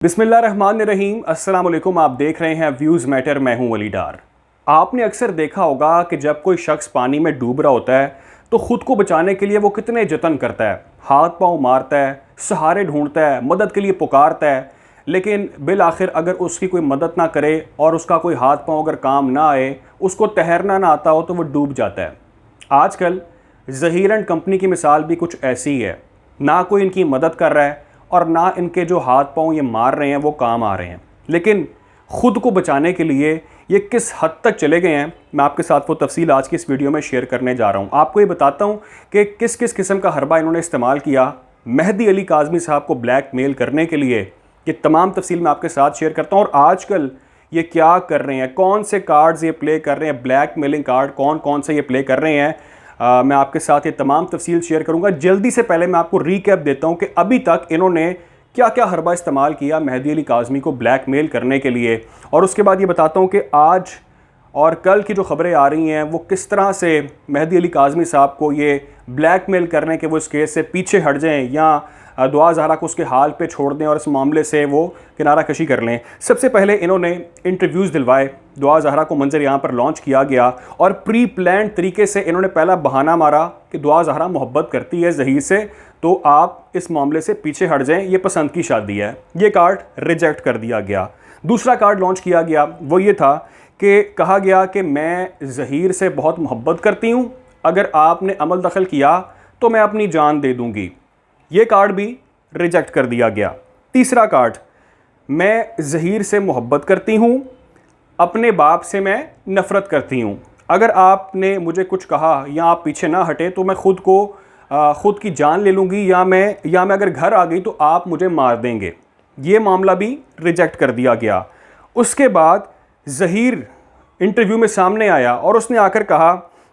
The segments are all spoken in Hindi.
बिस्मिल्लाहिर्रहमानिर्रहीम। अस्सलाम वालेकुम। आप देख रहे हैं व्यूज़ मैटर। मैं हूं अली डार। आपने अक्सर देखा होगा कि जब कोई शख्स पानी में डूब रहा होता है तो ख़ुद को बचाने के लिए वो कितने जतन करता है, हाथ पांव मारता है, सहारे ढूंढता है, मदद के लिए पुकारता है। लेकिन बिल आखिर अगर उसकी कोई मदद ना करे और उसका कोई हाथ पांव अगर काम ना आए, उसको तैरना ना आता हो तो वो डूब जाता है। आजकल ज़हीर एंड कंपनी की मिसाल भी कुछ ऐसी ही है। ना कोई इनकी मदद कर रहा है और ना इनके जो हाथ पांव ये मार रहे हैं वो काम आ रहे हैं। लेकिन ख़ुद को बचाने के लिए ये किस हद तक चले गए हैं, मैं आपके साथ वो तफसील आज की इस वीडियो में शेयर करने जा रहा हूँ। आपको ये बताता हूँ कि किस किस किस्म का हरबा इन्होंने इस्तेमाल किया मेहदी अली काज़मी साहब को ब्लैकमेल करने के लिए। ये तमाम तफसील मैं आपके साथ शेयर करता हूँ। और आजकल ये क्या कर रहे हैं, कौन से कार्ड्स ये प्ले कर रहे हैं, ब्लैकमेलिंग कार्ड कौन कौन से ये प्ले कर रहे हैं, मैं आपके साथ ये तमाम तफसील शेयर करूंगा। जल्दी से पहले मैं आपको रीकैप देता हूं कि अभी तक इन्होंने क्या क्या हरबा इस्तेमाल किया मेहदी अली काज़मी को ब्लैकमेल करने के लिए। और उसके बाद ये बताता हूं कि आज और कल की जो खबरें आ रही हैं वो किस तरह से मेहदी अली काज़मी साहब को ये ब्लैकमेल करने के वो इस केस से पीछे हट जाएँ या दुआ ज़हरा को उसके हाल पे छोड़ दें और इस मामले से वो किनारा कशी कर लें। सबसे पहले इन्होंने इंटरव्यूज़ दिलवाए, दुआ ज़हरा को मंजर यहाँ पर लॉन्च किया गया और प्री प्लान तरीके से इन्होंने पहला बहाना मारा कि दुआ ज़हरा मोहब्बत करती है ज़हीर से, तो आप इस मामले से पीछे हट जाएं, ये पसंद की शादी है। ये कार्ड रिजेक्ट कर दिया गया। दूसरा कार्ड लॉन्च किया गया, वो ये था कि कहा गया कि मैं ज़हीर से बहुत मोहब्बत करती हूँ, अगर आपने अमल दखल किया तो मैं अपनी जान दे दूँगी। ये कार्ड भी रिजेक्ट कर दिया गया। तीसरा कार्ड, मैं ज़हीर से मोहब्बत करती हूँ, अपने बाप से मैं नफ़रत करती हूँ, अगर आपने मुझे कुछ कहा या आप पीछे ना हटे तो मैं ख़ुद की जान ले लूँगी या मैं अगर घर आ गई तो आप मुझे मार देंगे। ये मामला भी रिजेक्ट कर दिया गया। उसके बाद ज़हीर इंटरव्यू में सामने आया और उसने आकर कहा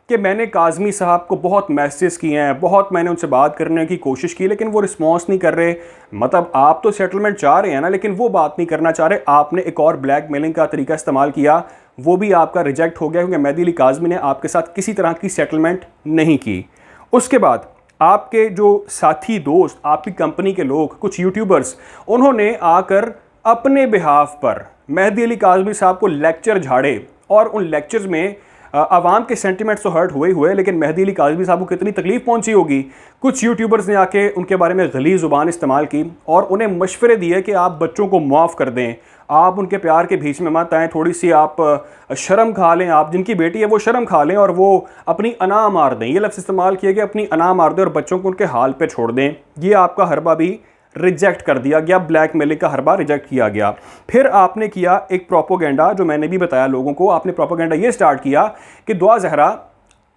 कि मैंने काज़मी साहब को बहुत मैसेज किए हैं, बहुत मैंने उनसे बात करने की कोशिश की, लेकिन वो रिस्पॉन्स नहीं कर रहे। मतलब आप तो सेटलमेंट चाह रहे हैं ना, लेकिन वो बात नहीं करना चाह रहे। आपने एक और ब्लैकमेलिंग का तरीका इस्तेमाल किया, वो भी आपका रिजेक्ट हो गया क्योंकि मेहदी अली काज़मी ने आपके साथ किसी तरह की सेटलमेंट नहीं की। उसके बाद आपके जो साथी दोस्त, आपकी कंपनी के लोग, कुछ यूट्यूबर्स, उन्होंने आकर अपने बिहाफ पर मेहदी अली काज़मी साहब को लेक्चर झाड़े और उन लेक्चर्स में आवाम के सेंटिमेंट्स तो हर्ट हुए, लेकिन मेहदी अली काज़मी साहब को कितनी तकलीफ पहुंची होगी। कुछ यूट्यूबर्स ने आके उनके बारे में गलीज़ ज़ुबान इस्तेमाल की और उन्हें मशवरे दिए कि आप बच्चों को माफ़ कर दें, आप उनके प्यार के बीच में मत आएँ, थोड़ी सी आप शर्म खा लें, आप जिनकी बेटी है वो शर्म खा लें और वो अपनी अना मार दें। ये लफ्ज़ इस्तेमाल किए कि अपनी अना मार दें और बच्चों को उनके हाल पर छोड़ दें। ये आपका हरबा भी रिजेक्ट कर दिया गया, ब्लैकमेलिंग का हरबा रिजेक्ट किया गया। फिर आपने किया एक प्रोपोगेंडा, जो मैंने भी बताया लोगों को। आपने प्रोपोगेंडा ये स्टार्ट किया कि दुआ ज़हरा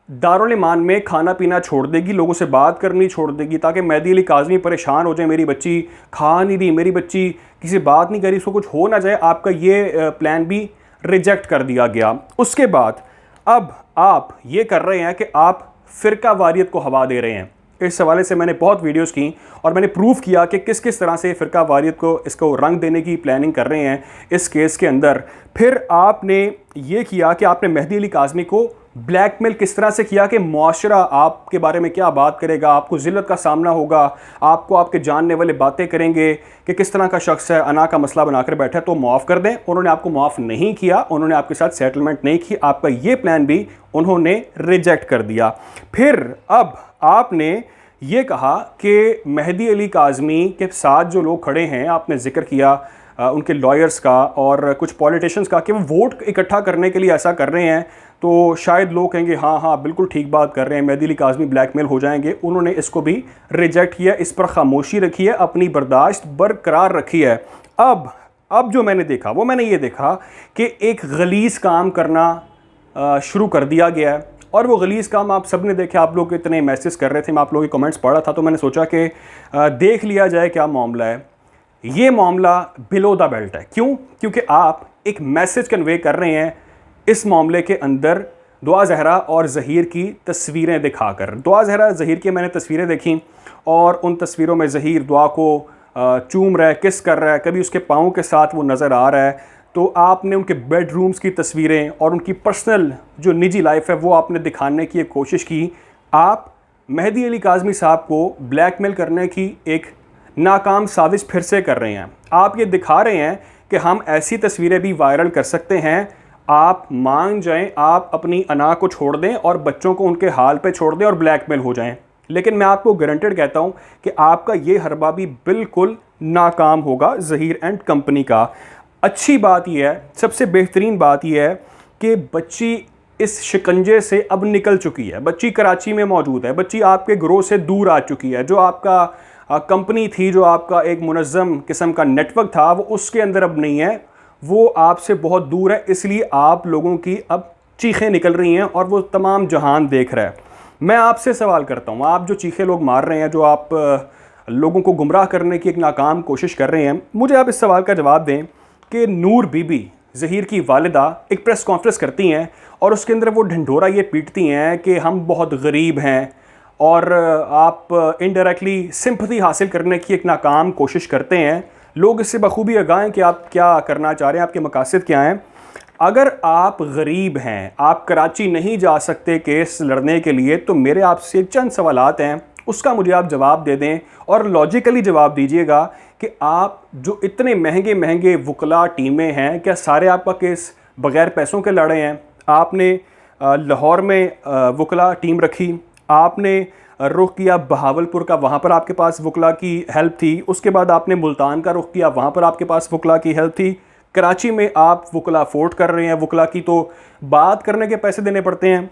दारुल ईमान में खाना पीना छोड़ देगी, लोगों से बात करनी छोड़ देगी, ताकि मेहदी अली काज़मी परेशान हो जाए, मेरी बच्ची खा नहीं रही, मेरी बच्ची किसी बात नहीं करी, उसको कुछ हो ना जाए। आपका ये प्लान भी रिजेक्ट कर दिया गया। उसके बाद अब आप ये कर रहे हैं कि आप फ़िरका वारियत को हवा दे रहे हैं। इस हवाले से मैंने बहुत वीडियोस की और मैंने प्रूफ किया कि किस किस तरह से फ़िरका वारियत को इसको रंग देने की प्लानिंग कर रहे हैं इस केस के अंदर। फिर आपने ये किया कि आपने मेहदी अली काज़मी को ब्लैकमेल किस तरह से किया कि मुआशरा आपके बारे में क्या बात करेगा, आपको ज़िल्लत का सामना होगा, आपको आपके जानने वाले बातें करेंगे कि किस तरह का शख्स है, अना का मसला बनाकर बैठा है, तो माफ़ कर दें। उन्होंने आपको माफ़ नहीं किया, उन्होंने आपके साथ सेटलमेंट नहीं की, आपका ये प्लान भी उन्होंने रिजेक्ट कर दिया। फिर अब आपने ये कहा कि मेहदी अली काज़मी के साथ जो लोग खड़े हैं, आपने जिक्र किया उनके लॉयर्स का और कुछ पॉलिटिशियंस का कि वो वोट इकट्ठा करने के लिए ऐसा कर रहे हैं, तो शायद लोग कहेंगे हाँ हाँ बिल्कुल ठीक बात कर रहे हैं, मेहदी अली काज़मी ब्लैकमेल हो जाएंगे। उन्होंने इसको भी रिजेक्ट किया, इस पर खामोशी रखी है, अपनी बर्दाश्त बरकरार रखी है। अब जो मैंने देखा वो मैंने ये देखा कि एक गलीज़ काम करना शुरू कर दिया गया है और वो गलीज़ काम आप सब ने देखे। आप लोग इतने मैसेज कर रहे थे, मैं आप लोगों के कमेंट्स पढ़ रहा था, तो मैंने सोचा कि देख लिया जाए क्या मामला है। ये मामला बिलो द बेल्ट है। क्यों? क्योंकि आप एक मैसेज कन्वे कर रहे हैं इस मामले के अंदर दुआ ज़हरा और ज़हीर की तस्वीरें दिखाकर। दुआ ज़हरा ज़हीर की मैंने तस्वीरें देखी और उन तस्वीरों में ज़हीर दुआ को चूम रहा है, किस कर रहा है, कभी उसके पाँव के साथ वो नज़र आ रहा है। तो आपने उनके बेडरूम्स की तस्वीरें और उनकी पर्सनल जो निजी लाइफ है वो आपने दिखाने की एक कोशिश की। आप मेहदी अली काज़मी साहब को ब्लैकमेल करने की एक नाकाम साजिश फिर से कर रहे हैं। आप ये दिखा रहे हैं कि हम ऐसी तस्वीरें भी वायरल कर सकते हैं, आप मान जाएं, आप अपनी अना को छोड़ दें और बच्चों को उनके हाल पे छोड़ दें और ब्लैकमेल हो जाएं। लेकिन मैं आपको गारंटेड कहता हूं कि आपका ये हरबा भी बिल्कुल नाकाम होगा ज़हीर एंड कंपनी का। अच्छी बात यह है, सबसे बेहतरीन बात यह है कि बच्ची इस शिकंजे से अब निकल चुकी है। बच्ची कराची में मौजूद है, बच्ची आपके ग्रोह से दूर आ चुकी है। जो आपका कंपनी थी, जो आपका एक मुनज़्ज़म किस्म का नेटवर्क था, वो उसके अंदर अब नहीं है, वो आपसे बहुत दूर है। इसलिए आप लोगों की अब चीखें निकल रही हैं और वो तमाम जहान देख रहा है। मैं आपसे सवाल करता हूँ, आप जो चीखें लोग मार रहे हैं, जो आप लोगों को गुमराह करने की एक नाकाम कोशिश कर रहे हैं, मुझे आप इस सवाल का जवाब दें कि नूर बीबी ज़हीर की वालिदा एक प्रेस कॉन्फ्रेंस करती हैं और उसके अंदर वो ढंढोरा ये पीटती हैं कि हम बहुत गरीब हैं और आप इनडायरेक्टली सिंपथी हासिल करने की एक नाकाम कोशिश करते हैं। लोग इससे बखूबी आगाह हैं कि आप क्या करना चाह रहे हैं, आपके मकासद क्या हैं। अगर आप गरीब हैं, आप कराची नहीं जा सकते केस लड़ने के लिए, तो मेरे आपसे चंद सवालात हैं, उसका मुझे आप जवाब दे दें और लॉजिकली जवाब दीजिएगा कि आप जो इतने महंगे महंगे वकला टीमें हैं, क्या सारे आपका केस बग़ैर पैसों के लड़े हैं? आपने लाहौर में वकला टीम रखी, आपने रुख किया बहावलपुर का, वहाँ पर आपके पास वकला की हेल्प थी। उसके बाद आपने मुल्तान का रुख किया, वहाँ पर आपके पास वकला की हेल्प थी। कराची में आप वकला अफोर्ड कर रहे हैं, वकला की तो बात करने के पैसे देने पड़ते हैं।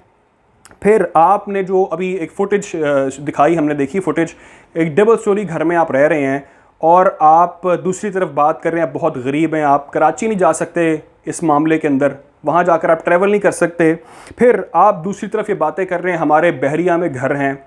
फिर आपने जो अभी एक फुटेज दिखाई, हमने देखी फुटेज, एक डबल स्टोरी घर में आप रह रहे हैं और आप दूसरी तरफ बात कर रहे हैं बहुत गरीब हैं, आप कराची नहीं जा सकते इस मामले के अंदर, वहाँ जाकर आप ट्रैवल नहीं कर सकते। फिर आप दूसरी तरफ ये बातें कर रहे हैं हमारे बहरिया में घर हैं,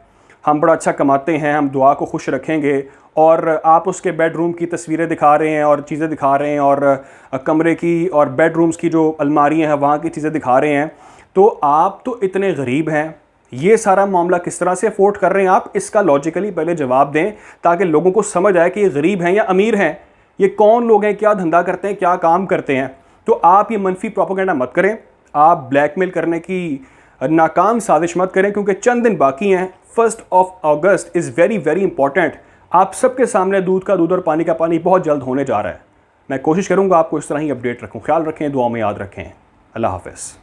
हम बड़ा अच्छा कमाते हैं, हम दुआ को खुश रखेंगे, और आप उसके बेडरूम की तस्वीरें दिखा रहे हैं और चीज़ें दिखा रहे हैं और कमरे की और बेडरूम्स की जो अलमारियाँ हैं वहाँ की चीज़ें दिखा रहे हैं। तो आप तो इतने गरीब हैं, ये सारा मामला किस तरह से अफोर्ड कर रहे हैं आप? इसका लॉजिकली पहले जवाब दें ताकि लोगों को समझ आए कि ये गरीब हैं या अमीर हैं, ये कौन लोग हैं, क्या धंधा करते हैं, क्या काम करते हैं। तो आप ये मनफी प्रोपेगेंडा मत करें, आप ब्लैकमेल करने की नाकाम साजिश मत करें, क्योंकि चंद दिन बाकी हैं। 1 अगस्त इज़ वेरी वेरी इंपॉर्टेंट। आप सबके सामने दूध का दूध और पानी का पानी बहुत जल्द होने जा रहा है। मैं कोशिश करूँगा आपको इस तरह ही अपडेट रखूँ। ख्याल रखें, दुआ में याद रखें। अल्लाह हाफ़िज़।